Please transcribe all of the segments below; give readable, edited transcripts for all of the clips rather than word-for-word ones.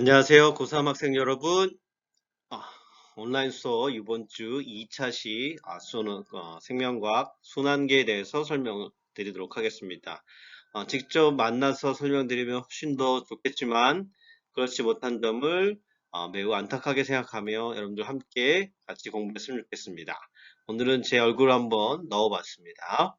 안녕하세요. 고3 학생 여러분. 아, 온라인 수업 이번 주 2차시 생명과학 순환계에 대해서 설명을 드리도록 하겠습니다. 직접 만나서 설명드리면 훨씬 더 좋겠지만 그렇지 못한 점을 매우 안타깝게 생각하며 여러분들 함께 같이 공부했으면 좋겠습니다. 오늘은 제 얼굴 한번 넣어봤습니다.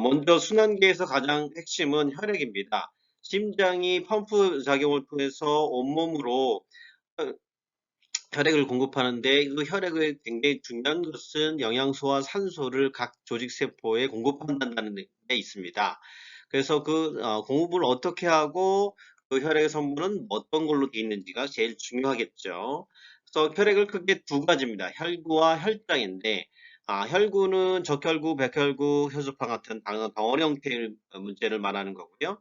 먼저 순환계에서 가장 핵심은 혈액입니다. 심장이 펌프 작용을 통해서 온몸으로 혈- 혈액을 공급하는데 그 혈액의 굉장히 중요한 것은 영양소와 산소를 각 조직 세포에 공급한다는 데 있습니다. 그래서 그 공급을 어떻게 하고 그 혈액의 성분은 어떤 걸로 되어 있는지가 제일 중요하겠죠. 그래서 혈액을 크게 두 가지입니다. 혈구와 혈장인데 혈구는 적혈구, 백혈구, 혈소판 같은 덩어리 형태의 문제를 말하는 거고요.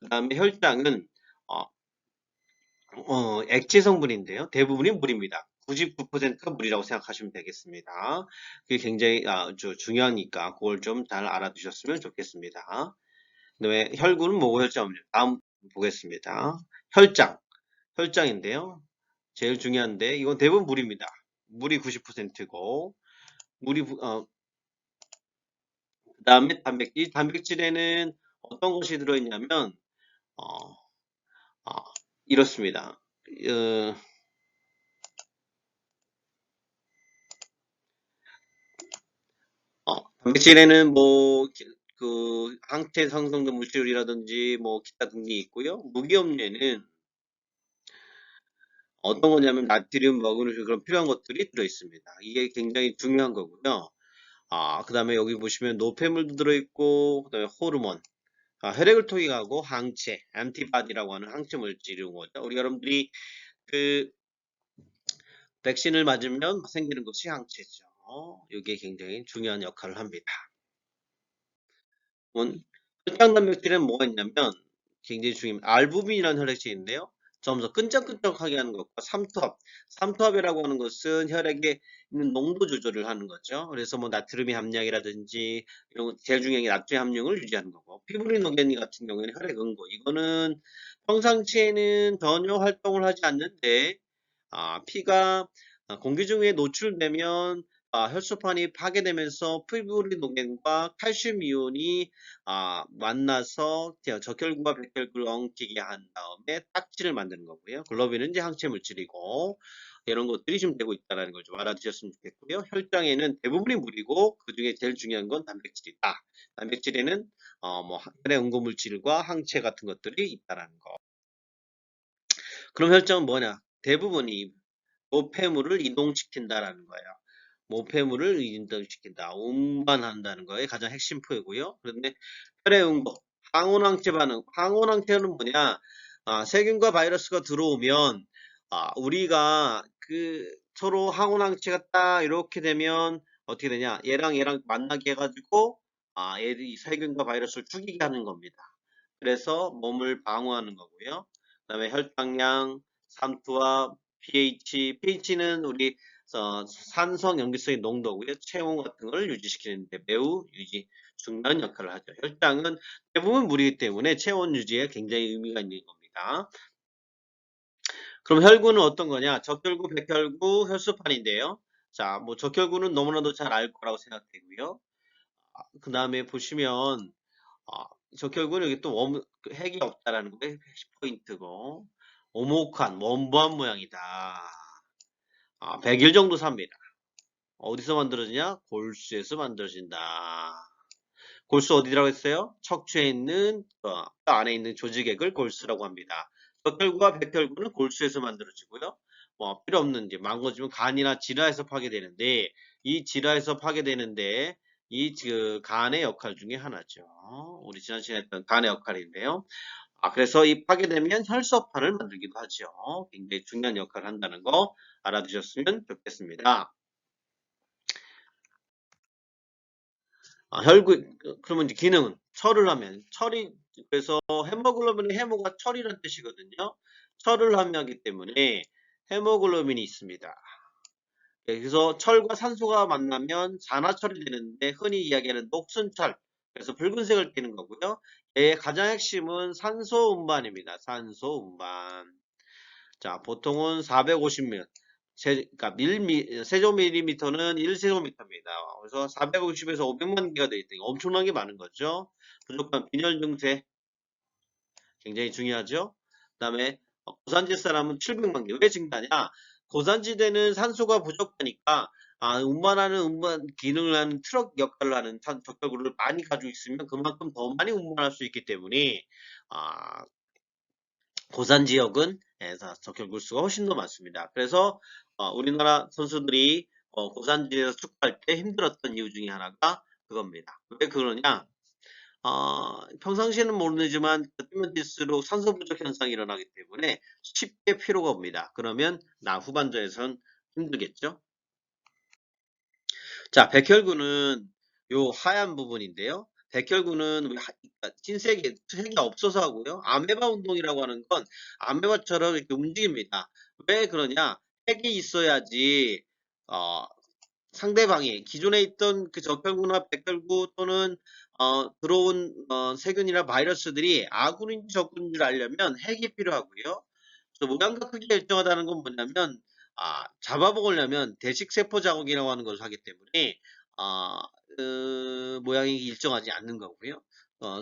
그 다음에 혈장은 어, 액체 성분인데요. 대부분이 물입니다. 99%가 물이라고 생각하시면 되겠습니다. 그게 굉장히 중요하니까 그걸 좀 잘 알아두셨으면 좋겠습니다. 그다음에 혈구는 뭐고 혈장은요. 다음 보겠습니다. 혈장, 혈장인데요. 제일 중요한데 이건 대부분 물입니다. 물이 90%고 그다음에 단백질, 단백질에는 어떤 것이 들어있냐면 어, 어, 이렇습니다. 어, 단백질에는 그 항체 상성적 물질이라든지 뭐 기타 등등이 있고요. 무기염료에는 어떤 거냐면 나트륨, 머그네슘 그런 필요한 것들이 들어 있습니다. 이게 굉장히 중요한 거고요. 그다음에 여기 보시면 노폐물도 들어 있고 그다음에 호르몬, 혈액을 통해 가고 항체, 안티바디라고 하는 항체 물질인 거죠. 우리 여러분들이 그 백신을 맞으면 생기는 것이 항체죠. 이게 굉장히 중요한 역할을 합니다. 혈당 단백질은 뭐가 있냐면 굉장히 중요합니다. 알부민이라는 혈액체인데요. 좀 더 끈적끈적하게 하는 것과 삼투압, 삼투압이라고 하는 것은 혈액에 있는 농도 조절을 하는 거죠. 그래서 뭐 나트륨의 함량이라든지 이런 거 제일 중요한 게 나트륨 함량을 유지하는 거고, 피브린 노겐 같은 경우에는 혈액 응고, 이거는 평상시에는 전혀 활동을 하지 않는데 피가 공기 중에 노출되면 혈소판이 파괴되면서 피부리 노겐과 칼슘 이온이 만나서 적혈구와 백혈구를 엉키게 한 다음에 딱지를 만드는 거고요. 글로빈은 이제 항체 물질이고 이런 것들이 좀 되고 있다는 걸 좀 알아두셨으면 좋겠고요. 혈장에는 대부분이 물이고 그 중에 제일 중요한 건 단백질이다. 단백질에는 뭐 혈액 응고 물질과 항체 같은 것들이 있다는 거. 그럼 혈장은 뭐냐? 대부분이 노폐물을 이동시킨다라는 거예요. 노폐물을 이동시킨다. 운반한다는 거에 가장 핵심 표이고요. 그런데 혈액 응고, 항온항체 반응. 항온항체는 뭐냐? 세균과 바이러스가 들어오면 우리가 그 서로 항온항체가 딱 이렇게 되면 어떻게 되냐? 얘랑 얘랑 만나게 해가지고 얘들이 세균과 바이러스를 죽이게 하는 겁니다. 그래서 몸을 방어하는 거고요. 그다음에 혈당량, 삼투압, pH는 우리 산성 염기성의 농도고요. 체온 같은 걸 유지시키는데 매우 중요한 역할을 하죠. 혈당은 대부분 물이기 때문에 체온 유지에 굉장히 의미가 있는 겁니다. 그럼 혈구는 어떤 거냐? 적혈구, 백혈구, 혈소판인데요. 자, 뭐 적혈구는 너무나도 잘 알 거라고 생각되고요. 그 다음에 보시면 아, 적혈구는 여기 또 핵이 없다라는 게 포인트고 오목한 원부한 모양이다. 100일 정도 삽니다. 어디서 만들어지냐? 골수에서 만들어진다. 골수 어디라고 했어요? 척추에 있는 그 안에 있는 조직액을 골수라고 합니다. 적혈구와 백혈구는 골수에서 만들어지고요. 뭐 필요 없는 게 망가지면 간이나 지라에서 파괴되는데 이 지라에서 파괴되는데 그 간의 역할 중에 하나죠. 우리 지난 시간에 했던 간의 역할인데요. 그래서 이 파괴되면 혈소판을 만들기도 하죠. 굉장히 중요한 역할을 한다는 거 알아두셨으면 좋겠습니다. 그러면 이제 기능은 철을 하면 그래서 헤모글로빈이 헤모가 철이라는 뜻이거든요. 철을 함유하기 때문에 헤모글로빈이 있습니다. 그래서 철과 산소가 만나면 산화철이 되는데 흔히 이야기하는 녹슨철, 그래서 붉은색을 띠는 거고요. 얘의 가장 핵심은 산소 운반입니다. 산소 운반. 자, 보통은 450면, 그러니까 세제곱밀리미터는 1세제곱미터입니다. 그래서 450에서 500만 개가 되어 있다. 엄청나게 많은 거죠. 무조건 빈혈 증세 굉장히 중요하죠. 그다음에 고산지 사람은 700만 개. 왜 증가하냐? 고산지대는 산소가 부족하니까 운반하는 운반 기능을 하는 트럭 역할을 하는 적혈구를 많이 가지고 있으면 그만큼 더 많이 운반할 수 있기 때문에 아, 고산 지역은 적혈구 수가 훨씬 더 많습니다. 그래서 우리나라 선수들이 고산지대에서 축구할 때 힘들었던 이유 중에 하나가 그겁니다. 왜 그러냐? 평상시에는 모르지만 뛰면 뛸수록 산소 부족 현상이 일어나기 때문에 쉽게 피로가 옵니다. 그러면 후반전에선 힘들겠죠? 자, 백혈구는 요 하얀 부분인데요. 백혈구는 색이 없어서 하고요. 아메바 운동이라고 하는 건 아메바처럼 이렇게 움직입니다. 왜 그러냐? 색이 있어야지 어, 상대방이 기존에 있던 그 적혈구나 백혈구 또는 들어온 세균이나 바이러스들이 아군인지 적군인지를 알려면 핵이 필요하고요. 또 모양과 크기가 일정하다는 건 뭐냐면 잡아먹으려면 대식세포 자국이라고 하는 것을 하기 때문에 아, 모양이 일정하지 않는 거고요.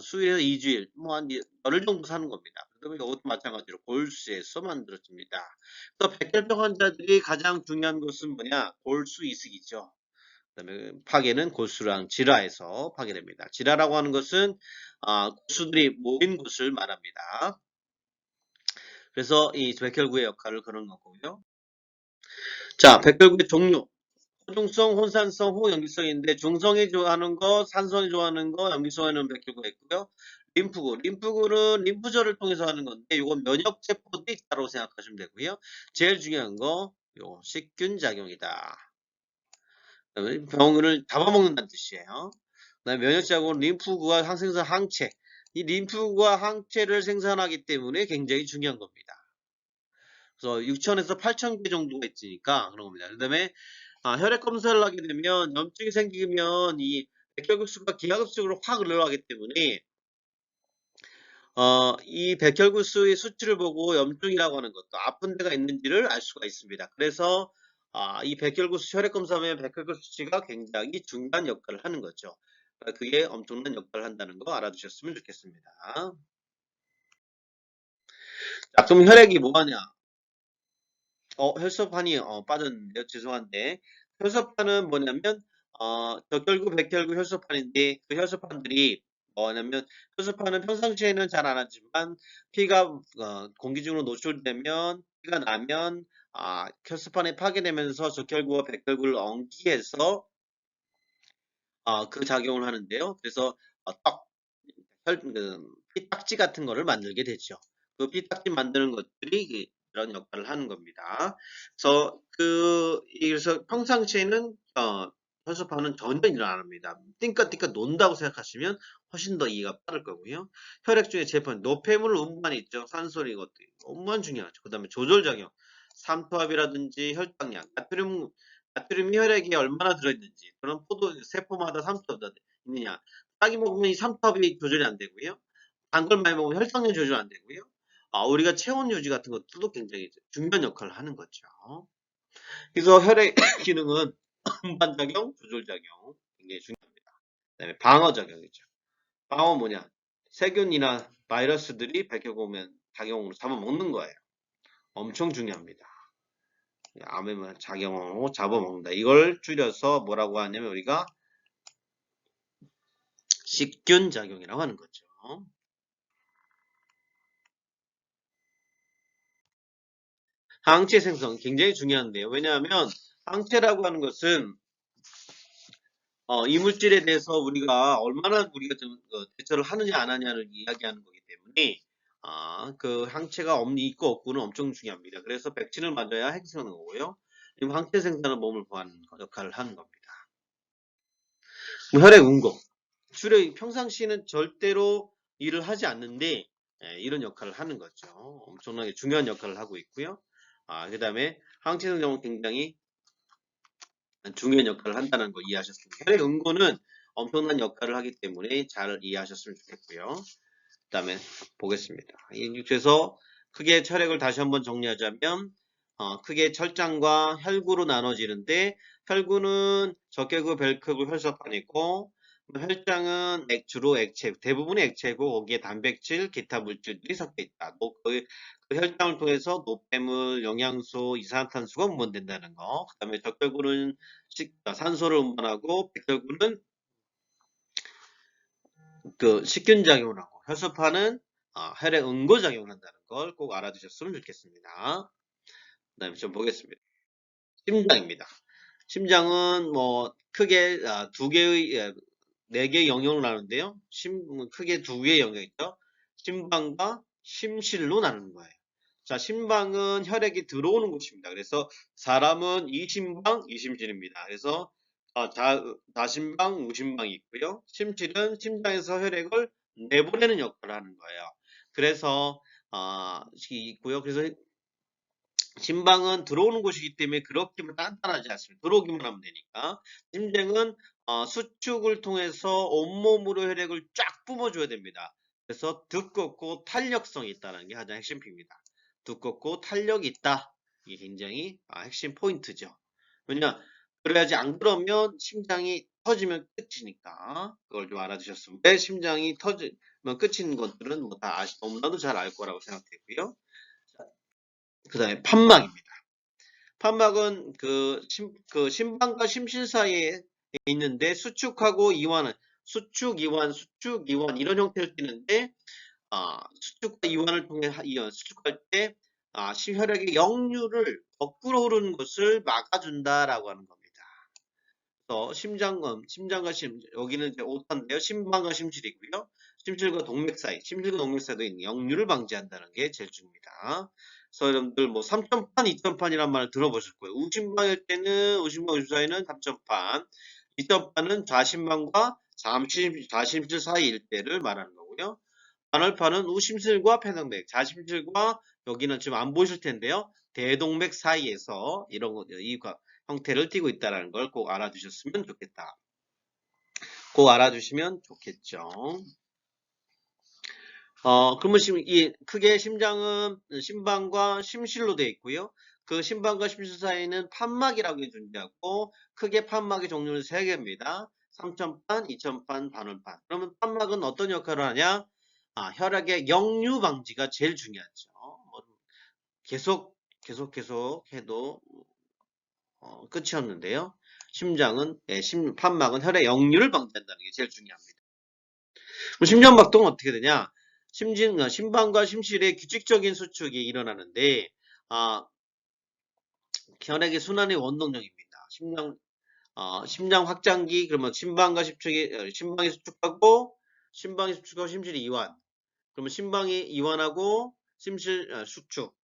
수일에서 2주일, 뭐 한 열흘 정도 사는 겁니다. 그러면 이것도 마찬가지로 골수에서 만들어집니다. 또 백혈병 환자들이 가장 중요한 것은 뭐냐? 골수 이식이죠. 그다음에 파괴는 골수랑 지라에서 파괴됩니다. 지라라고 하는 것은 골수들이 모인 곳을 말합니다. 그래서 이 백혈구의 역할을 그런 거고요. 자, 백혈구의 종류. 호중성, 혼산성, 호연기성인데 중성이 좋아하는 거, 산성이 좋아하는 거, 염기성에는 백혈구가 있고요. 림프구. 림프구는 림프절을 통해서 하는 건데 이건 면역세포도 있다고 생각하시면 되고요. 제일 중요한 거 요 식균 작용이다. 그다음에 병을 잡아먹는다는 뜻이에요. 그다음에 면역작용은 림프구와 항생산 항체. 이 림프구와 항체를 생산하기 때문에 굉장히 중요한 겁니다. 그래서 6천에서 8천 개 정도가 있으니까 그런 겁니다. 그다음에 혈액 검사를 하게 되면 염증이 생기면 이 백혈구수가 기하급수적으로 확 올라가기 때문에 이 백혈구수의 수치를 보고 염증이라고 하는 것도 아픈 데가 있는지를 알 수가 있습니다. 그래서 이 백혈구수 혈액 검사하면 백혈구수 수치가 굉장히 중요한 역할을 하는 거죠. 그게 엄청난 역할을 한다는 거 알아두셨으면 좋겠습니다. 자, 그럼 혈액이 뭐하냐? 혈소판이 빠졌는데요. 죄송한데 혈소판은 뭐냐면 적혈구, 백혈구 혈소판인데 그 혈소판들이 뭐냐면 혈소판은 평상시에는 잘 안 하지만 피가 공기 중으로 노출되면 피가 나면 혈소판이 파괴되면서 적혈구와 백혈구를 엉키해서 그 작용을 하는데요. 그래서 피딱지 같은 거를 만들게 되죠. 그 피딱지 만드는 것들이 이런 역할을 하는 겁니다. 그래서 평상시에는 혈소판은 전혀 일 안 합니다. 띵까띵까 논다고 생각하시면 훨씬 더 이해가 빠를 거고요. 혈액 중에 제품 노폐물 운반이 있죠. 산소리 것들이 운반 중요하죠. 그 다음에 조절작용, 삼투압이라든지 혈당량, 나트륨이 혈액에 얼마나 들어있는지, 그런 세포마다 삼투압이 있느냐. 딱이 먹으면 이 삼투압이 조절이 안 되고요. 단 걸 많이 먹으면 혈당량 조절 안 되고요. 우리가 체온 유지 같은 것들도 굉장히 중요한 역할을 하는 거죠. 그래서 혈액 기능은 운반작용, 조절작용 굉장히 중요합니다. 그다음에 방어작용이죠. 방어 뭐냐? 세균이나 바이러스들이 백혈구면 작용으로 잡아먹는 거예요. 엄청 중요합니다. 암에만 작용으로 잡아먹는다. 이걸 줄여서 뭐라고 하냐면 우리가 식균 작용이라고 하는 거죠. 항체 생성 굉장히 중요한데요. 왜냐하면 항체라고 하는 것은 이물질에 대해서 우리가 좀 대처를 하느냐 안 하느냐를 이야기하는 거기 때문에 그 항체가 있고 없고는 엄청 중요합니다. 그래서 백신을 맞아야 핵생하는 거고요. 그리고 항체 생산은 몸을 보호하는 역할을 하는 겁니다. 혈액 운동. 평상시에는 절대로 일을 하지 않는데 이런 역할을 하는 거죠. 엄청나게 중요한 역할을 하고 있고요. 그 다음에 항체 생성은 굉장히 중요한 역할을 한다는 거 이해하셨습니까? 혈액 응고는 엄청난 역할을 하기 때문에 잘 이해하셨으면 좋겠고요. 그 다음에 보겠습니다. 그래서 크게 혈액을 다시 한번 정리하자면 크게 철장과 혈구로 나눠지는데 혈구는 적혈구, 벨크구, 혈소판이고 혈장은 주로 액체, 대부분의 액체고 거기에 단백질, 기타 물질들이 섞여 있다. 그 혈장을 통해서 노폐물, 영양소, 이산화탄소가 운반된다는 거. 그 다음에 적혈구는 산소를 운반하고 백혈구는 그 식균작용을 하고 혈소판은 혈액 응고작용을 한다는 걸 꼭 알아두셨으면 좋겠습니다. 그 다음에 좀 보겠습니다. 심장입니다. 심장은 뭐 크게 네 개의 영역으로 나누는데요. 크게 두 개의 영역이 있죠. 심방과 심실로 나누는 거예요. 자, 심방은 혈액이 들어오는 곳입니다. 그래서 사람은 이심방, 이심실입니다. 그래서 좌심방, 우심방이 있고요. 심실은 심장에서 혈액을 내보내는 역할을 하는 거예요. 그래서 있고요. 그래서 심방은 들어오는 곳이기 때문에 그렇게 단단하지 않습니다. 들어오기만 하면 되니까. 심장은 수축을 통해서 온몸으로 혈액을 쫙 뿜어줘야 됩니다. 그래서 두껍고 탄력성이 있다는 게 가장 핵심입니다. 두껍고 탄력이 있다. 이게 굉장히 핵심 포인트죠. 왜냐? 그래야지 안 그러면 심장이 터지면 끝이니까 그걸 좀 알아두셨으면. 왜 심장이 터지면 끝인 것들은 뭐 다 너무나도 잘 알 거라고 생각되고요. 그 다음에 판막입니다. 판막은 그 심방과 심실 사이에 있는데 수축하고 이완은 수축, 이완 이런 형태를 띠는데 수축과 이완을 통해 수축할 때 혈액의 역류를 거꾸로 흐르는 것을 막아준다라고 하는 겁니다. 그래서 심장과 여기는 이제 오타인데요. 심방과 심실이고요. 심실과 동맥 사이도 있는 역류를 방지한다는 게 제일 중요합니다. 그래서 여러분들 뭐 3점판, 2점판이란 말을 들어보실 거예요. 우심방일 때는 우심방, 우심 사이는 3점판, 2점판은 좌심방과 좌심실 사이일 때를 말하는 거고요. 반월판은 우심실과 폐동맥, 좌심실과 여기는 지금 안 보이실 텐데요. 대동맥 사이에서 이 형태를 띠고 있다는 걸 꼭 알아두셨으면 좋겠다. 꼭 알아두시면 좋겠죠. 그러면 크게 심장은 심방과 심실로 되어 있고요. 그 심방과 심실 사이에는 판막이라고 존재하고 크게 판막의 종류는 3개입니다. 3천판, 2천판, 반월판. 그러면 판막은 어떤 역할을 하냐? 혈액의 역류 방지가 제일 중요하죠. 계속 해도 끝이 없는데요. 판막은 혈액 역류를 방지한다는 게 제일 중요합니다. 심장박동은 어떻게 되냐? 심방과 심실에 규칙적인 수축이 일어나는데 혈액의 순환의 원동력입니다. 심장 확장기 그러면 심방이 수축하고 심실이 이완. 그러면 심방이 이완하고 심실 수축.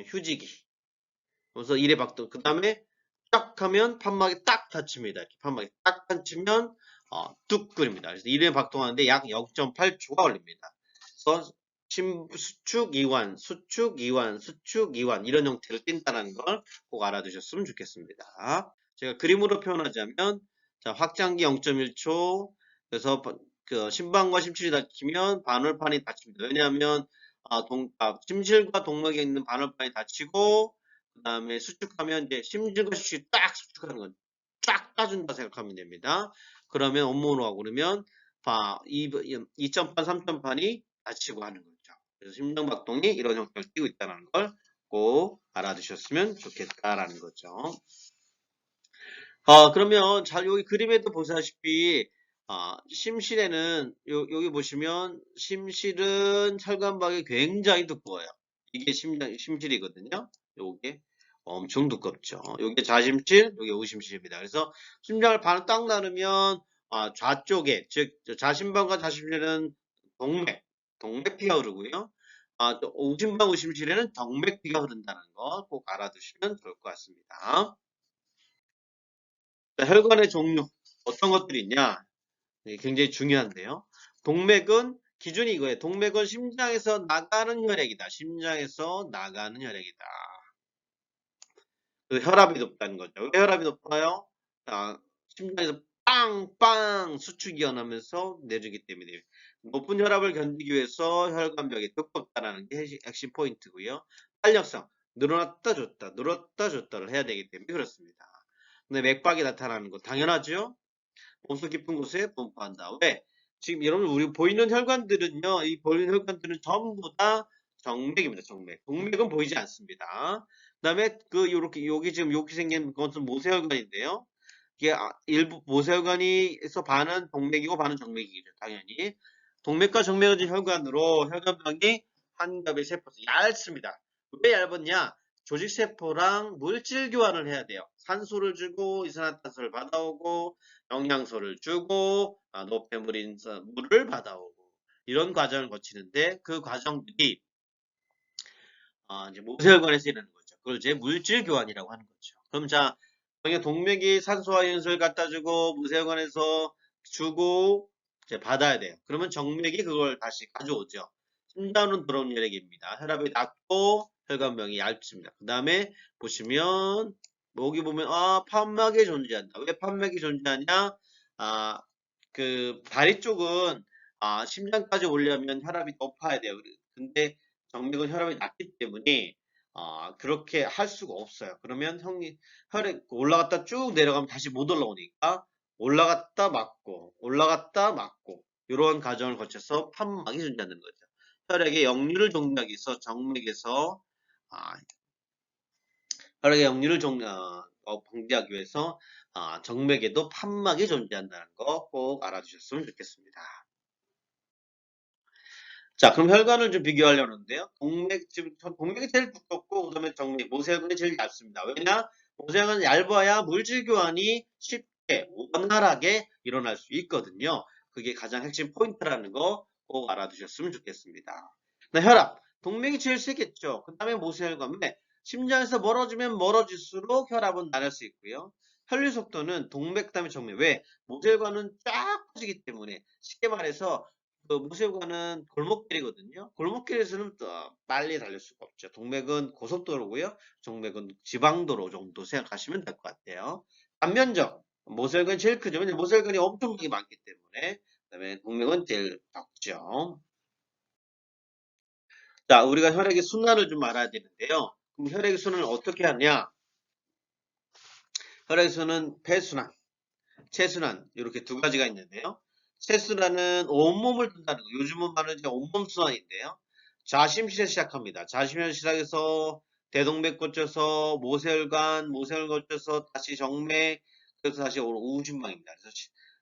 휴지기. 그래서 1회 박동. 그 다음에 딱 하면 판막이 딱 닫힙니다. 이렇게 판막이 딱 닫히면 뚝 끓입니다. 그래서 1회 박동하는데 약 0.8초가 걸립니다. 그래서 수축 이완, 수축 이완, 수축 이완 이런 형태를 띈다는 걸 꼭 알아두셨으면 좋겠습니다. 제가 그림으로 표현하자면 자, 확장기 0.1초. 그래서 그 심방과 심실이 닫히면 반월판이 닫힙니다. 왜냐하면 심실과 동맥에 있는 반월판이 닫히고 그 다음에 수축하면 이제 심실과 심실이 딱 수축하는 건 쫙 따준다 생각하면 됩니다. 그러면 온몸으로 하고 그러면 2점판, 3점판이 닫히고 하는 거죠. 그래서 심장박동이 이런 형태를 띠고 있다는 걸 꼭 알아두셨으면 좋겠다라는 거죠. 그러면 여기 그림에도 보시다시피 심실에는 여기 보시면 심실은 혈관박이 굉장히 두꺼워요. 이게 심실이거든요. 요게 엄청 두껍죠. 요게 좌심실, 요게 우심실입니다. 그래서 심장을 반을 딱 나누면 좌쪽에 즉 좌심방과 좌심실은 동맥피가 흐르고요. 또 우심방, 우심실에는 정맥피가 흐른다는 거 꼭 알아두시면 좋을 것 같습니다. 자, 혈관의 종류 어떤 것들이 있냐? 굉장히 중요한데요. 동맥은 기준이 이거예요. 동맥은 심장에서 나가는 혈액이다. 심장에서 나가는 혈액이다. 그 혈압이 높다는 거죠. 왜 혈압이 높아요? 심장에서 빵빵 수축이 일어나면서 내주기 때문에 높은 혈압을 견디기 위해서 혈관벽이 두껍다라는 게 핵심 포인트고요. 탄력성 늘어났다 줬다 늘었다 줬다를 해야 되기 때문에 그렇습니다. 근데 맥박이 나타나는 거 당연하죠. 몸속 깊은 곳에 분포한다. 왜? 지금 여러분 우리 보이는 혈관들은요. 이 보이는 혈관들은 전부 다 정맥입니다. 정맥. 동맥은 보이지 않습니다. 그다음에 그 요렇게 여기 지금 이렇게 생긴 것은 모세혈관인데요. 이게 일부 모세혈관이에서 반은 동맥이고 반은 정맥이죠. 당연히. 동맥과 정맥을 진 혈관으로 혈관벽이 한 겹의 세포 얇습니다. 왜 얇았냐? 조직세포랑 물질 교환을 해야 돼요. 산소를 주고 이산화탄소를 받아오고 영양소를 주고 노폐물인 물을 받아오고 이런 과정을 거치는데 그 과정들이 이제 모세혈관에서 일어나는 거죠. 그걸 이제 물질 교환이라고 하는 거죠. 그럼 자, 만약 동맥이 산소와 연소를 갖다 주고 모세혈관에서 주고 이제 받아야 돼요. 그러면 정맥이 그걸 다시 가져오죠. 심장으로 들어오는 혈액입니다. 혈압이 낮고 혈관벽이 얇습니다. 그 다음에 보시면 여기 보면 판막이 존재한다. 왜 판막이 존재하냐? 그 다리 쪽은 심장까지 오려면 혈압이 높아야 돼요. 근데 정맥은 혈압이 낮기 때문에 그렇게 할 수가 없어요. 그러면 혈액 올라갔다 쭉 내려가면 다시 못 올라오니까 올라갔다 맞고 올라갔다 맞고 이러한 과정을 거쳐서 판막이 존재하는 거죠. 혈액의 역류를 정리하기 위해서 정맥에서 아, 혈액의 역류를 방지하기 위해서 정맥에도 판막이 존재한다는 거 꼭 알아두셨으면 좋겠습니다. 자, 그럼 혈관을 좀 비교하려는데요. 지금 동맥이 제일 두껍고, 그 다음에 정맥, 모세혈관이 제일 얇습니다. 왜냐? 모세혈관은 얇아야 물질 교환이 쉽게, 원활하게 일어날 수 있거든요. 그게 가장 핵심 포인트라는 거 꼭 알아두셨으면 좋겠습니다. 혈압. 동맥이 제일 세겠죠. 그 다음에 모세혈관. 왜? 심장에서 멀어지면 멀어질수록 혈압은 낮을 수 있고요. 혈류 속도는 동맥, 그 다음에 정맥. 왜? 모세혈관은 쫙 퍼지기 때문에 쉽게 말해서 그 무쇠관은 골목길이거든요. 골목길에서는 또 빨리 달릴 수가 없죠. 동맥은 고속도로고요. 정맥은 지방도로 정도 생각하시면 될 것 같아요. 단면적 모세혈관이 제일 크죠. 왜냐면 모세혈관이 엄청 많기 때문에. 그다음에 동맥은 제일 적죠. 자, 우리가 혈액의 순환을 좀 알아야 되는데요. 그럼 혈액의 순환을 어떻게 하냐? 혈액의 순환은 폐순환, 체순환 이렇게 두 가지가 있는데요. 체순환은 온몸을 든다는 거. 요즘은 말하는 온몸 순환인데요. 자심실에 시작합니다. 자심실에 시작해서 대동맥 거쳐서 모세혈관, 모세혈 거쳐서 다시 정맥, 그래서 다시 우심방입니다. 그래서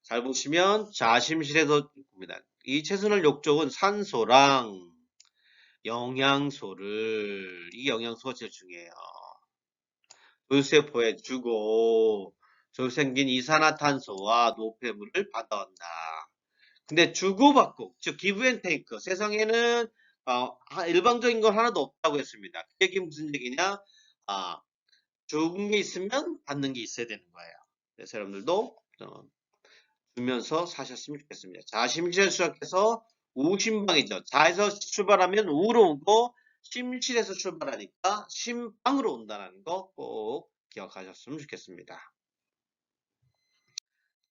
잘 보시면 자심실에서 봅니다. 이 체순환 욕조는 산소랑 영양소를 이 영양소가 제일 중요해요. 물세포에 주고 저 생긴 이산화탄소와 노폐물을 받아온다. 근데 주고받고 즉 기브 앤 테이크 세상에는 일방적인 건 하나도 없다고 했습니다. 그 얘기 무슨 얘기냐? 주는 게 있으면 받는 게 있어야 되는 거예요. 그래서 여러분들도 주면서 사셨으면 좋겠습니다. 자심실에서 시작해서 우심방이죠. 자에서 출발하면 우로 오고 심실에서 출발하니까 심방으로 온다는 거 꼭 기억하셨으면 좋겠습니다.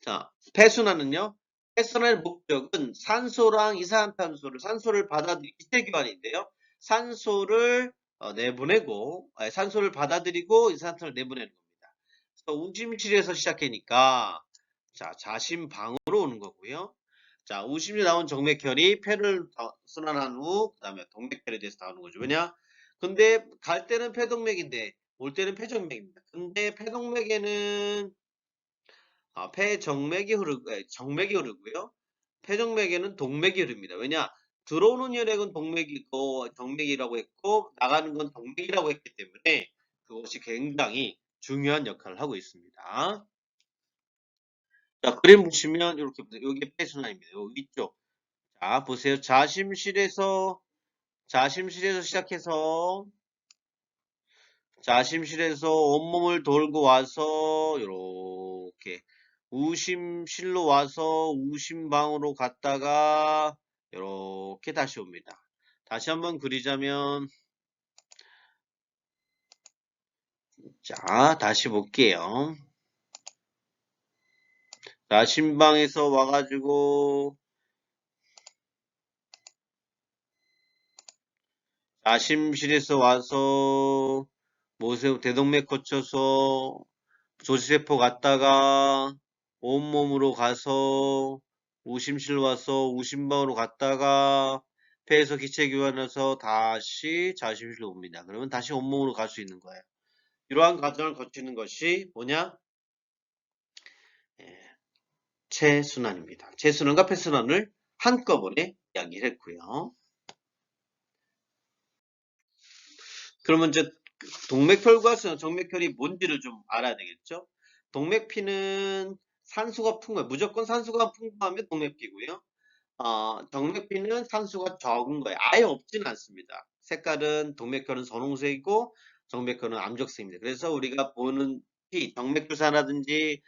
자, 폐순환은요. 폐순환의 목적은 산소랑 이산화탄소를 산소를 받아들이기 기체교환인데요. 산소를 내보내고 산소를 받아들이고 이산화탄소를 내보내는 겁니다. 그래서 우심실에서 시작하니까 자, 자심방으로 오는 거고요. 자, 우심이 나온 정맥혈이 폐를 순환한 후 그다음에 동맥혈에 대해서 나오는 거죠. 왜냐? 근데 갈 때는 폐동맥인데 올 때는 폐정맥입니다. 근데 폐동맥에는 정맥이 흐르고요. 폐정맥에는 동맥이 흐릅니다. 왜냐? 들어오는 혈액은 동맥이고 정맥이라고 했고 나가는 건 동맥이라고 했기 때문에 그것이 굉장히 중요한 역할을 하고 있습니다. 자, 그림 보시면 이렇게 보세요. 여기 폐순환입니다. 여기 위쪽. 자, 보세요. 자심실에서 시작해서 자심실에서 온몸을 돌고 와서 이렇게 우심실로 와서 우심방으로 갔다가 이렇게 다시 옵니다. 다시 한번 그리자면 자 다시 볼게요. 자, 신방에서 와가지고 아심실에서 와서 모세 대동맥 거쳐서 조지세포 갔다가 온몸으로 가서 우심실 와서 우심방으로 갔다가 폐에서 기체 교환해서 다시 자심실로 옵니다. 그러면 다시 온몸으로 갈 수 있는 거예요. 이러한 과정을 거치는 것이 뭐냐? 예, 체순환입니다. 체순환과 폐순환을 한꺼번에 이야기를 했고요. 그러면 이제 동맥혈과 정맥혈이 뭔지를 좀 알아야 되겠죠? 동맥피는 산소가 풍부해. 무조건 산소가 풍부하면 동맥피고요. 정맥피는 산소가 적은 거예요. 아예 없지는 않습니다. 색깔은 동맥혈은 선홍색이고 정맥혈은 암적색입니다. 그래서 우리가 보는 피, 정맥주사라든지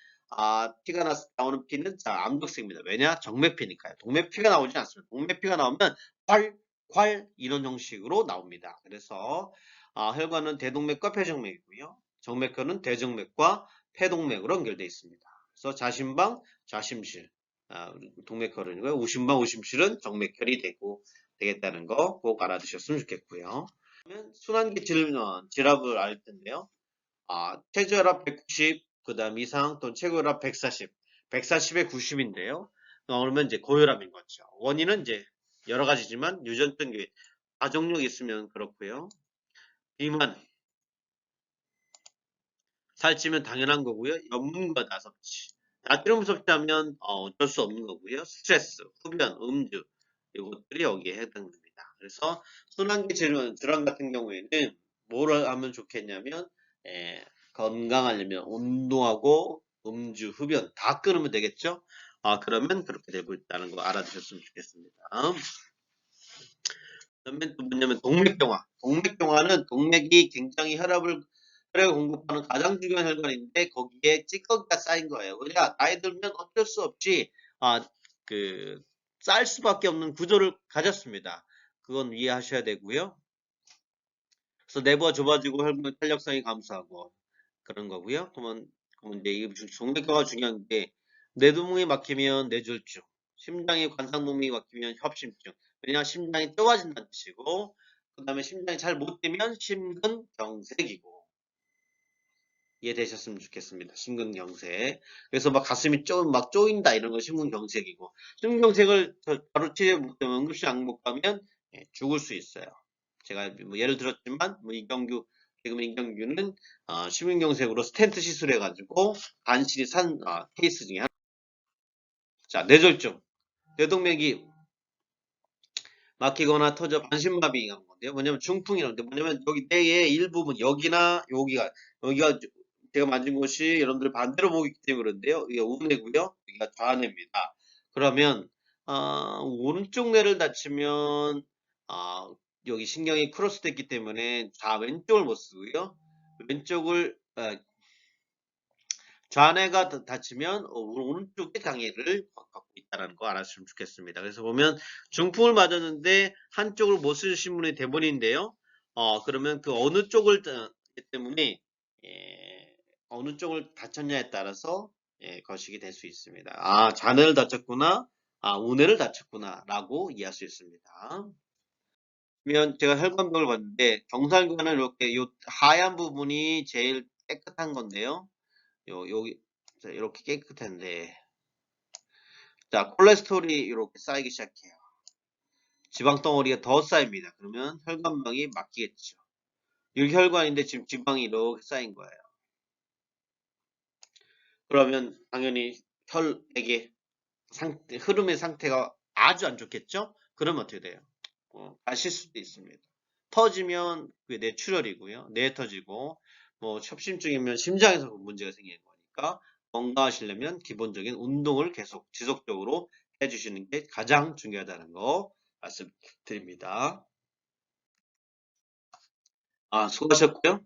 피가 나오는 피는 암적색입니다. 왜냐? 정맥피니까요. 동맥피가 나오지 않습니다. 동맥피가 나오면 콸 이런 형식으로 나옵니다. 그래서 혈관은 대동맥과 폐정맥이고요. 정맥혈은 대정맥과 폐동맥으로 연결되어 있습니다. 그래서 자심방, 자심실, 동맥혈이고요. 우심방, 우심실은 정맥혈이 되겠다는 거 꼭 알아두셨으면 좋겠고요. 그러면 순환기 질압을 알 텐데요. 최저혈압 190, 그 다음 이상 또는 최고혈압 140, 140에 90인데요. 그러면 이제 고혈압인 거죠. 원인은 이제 여러 가지지만 유전성 가족력 있으면 그렇고요. 비만, 살찌면 당연한 거고요. 염분과 나섭취. 나트륨 섭취하면 어쩔 수 없는 거고요. 스트레스, 흡연, 음주 이것들이 여기에 해당됩니다. 그래서 순환기 질환 같은 경우에는 뭘 하면 좋겠냐면 건강하려면 운동하고 음주, 흡연 다 끊으면 되겠죠. 그러면 그렇게 되고 있다는 거 알아두셨으면 좋겠습니다. 그다음에 또 뭐냐면 동맥경화. 동맥경화는 동맥이 굉장히 혈액을 공급하는 가장 중요한 혈관인데 거기에 찌꺼기가 쌓인 거예요. 그러니까 나이 들면 어쩔 수 없이 쌓일 수밖에 없는 구조를 가졌습니다. 그건 이해하셔야 되고요. 그래서 내부가 좁아지고 혈관 탄력성이 감소하고 그런 거고요. 그러면 이제 이 동맥경화가 중요한 게 뇌두뭉이 막히면 뇌졸중, 심장의 관상동맥이 막히면 협심증. 왜냐 심장이 좁아진다는 뜻이고 그 다음에 심장이 잘 못 뛰면 심근경색이고 이해되셨으면 좋겠습니다. 심근경색. 그래서 막 가슴이 막 쪼인다 이런 거 심근경색이고 심근경색을 바로 치료 못하면 응급실 안 못 가면 죽을 수 있어요. 제가 뭐 예를 들었지만 뭐 개그맨 이경규는 심근경색으로 스텐트 시술해가지고 간신히 산 케이스 중에 하나. 자, 뇌졸중. 뇌동맥이 막히거나 터져 반신마비가 하는 건데요. 뭐냐면 중풍이라는데 뭐냐면 여기 뇌의 일부분 여기가 제가 만진 곳이 여러분들 반대로 보기 때문에 그런데요. 이게 우뇌고요. 여기가 좌뇌입니다. 그러면 오른쪽 뇌를 다치면 여기 신경이 크로스됐기 때문에 왼쪽을 못 쓰고요. 왼쪽을 좌뇌가 다치면 오른쪽에 장애를 갖고 있다는 거 알았으면 좋겠습니다. 그래서 보면 중풍을 맞았는데 한쪽을 못 쓰신 분이 대부분인데요. 그러면 그 어느 쪽을 때문에 어느 쪽을 다쳤냐에 따라서 거식이 될 수 있습니다. 좌뇌를 다쳤구나, 우뇌를 다쳤구나 라고 이해할 수 있습니다. 그러면 제가 혈관벽을 봤는데 정상균은 이렇게 요 하얀 부분이 제일 깨끗한 건데요. 여기 이렇게 깨끗한데 자 콜레스테롤이 이렇게 쌓이기 시작해요. 지방 덩어리가 더 쌓입니다. 그러면 혈관병이 막히겠죠. 여기 혈관인데 지금 지방이 이렇게 쌓인 거예요. 그러면 당연히 혈액의 흐름의 상태가 아주 안 좋겠죠? 그러면 어떻게 돼요? 가실 수도 있습니다. 터지면 그게 뇌출혈이고요. 뇌 터지고 뭐 협심증이면 심장에서 문제가 생기는 거니까 건강하시려면 기본적인 운동을 계속 지속적으로 해주시는 게 가장 중요하다는 거 말씀드립니다. 수고하셨고요.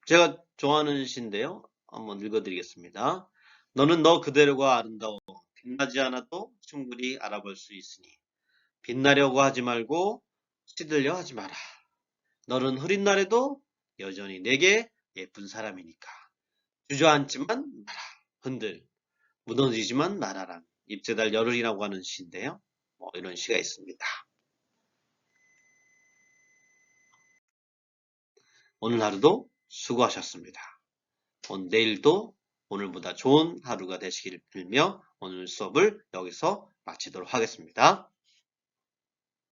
제가 좋아하는 시인데요. 한번 읽어드리겠습니다. 너는 너 그대로가 아름다워 빛나지 않아도 충분히 알아볼 수 있으니 빛나려고 하지 말고 시들려 하지 마라. 너는 흐린 날에도 여전히 내게 예쁜 사람이니까 주저앉지만 마라. 흔들 무너지지만 말아라. 잎새달 열흘이라고 하는 시인데요. 이런 시가 있습니다. 오늘 하루도 수고하셨습니다. 내일도 오늘보다 좋은 하루가 되시길 빌며 오늘 수업을 여기서 마치도록 하겠습니다.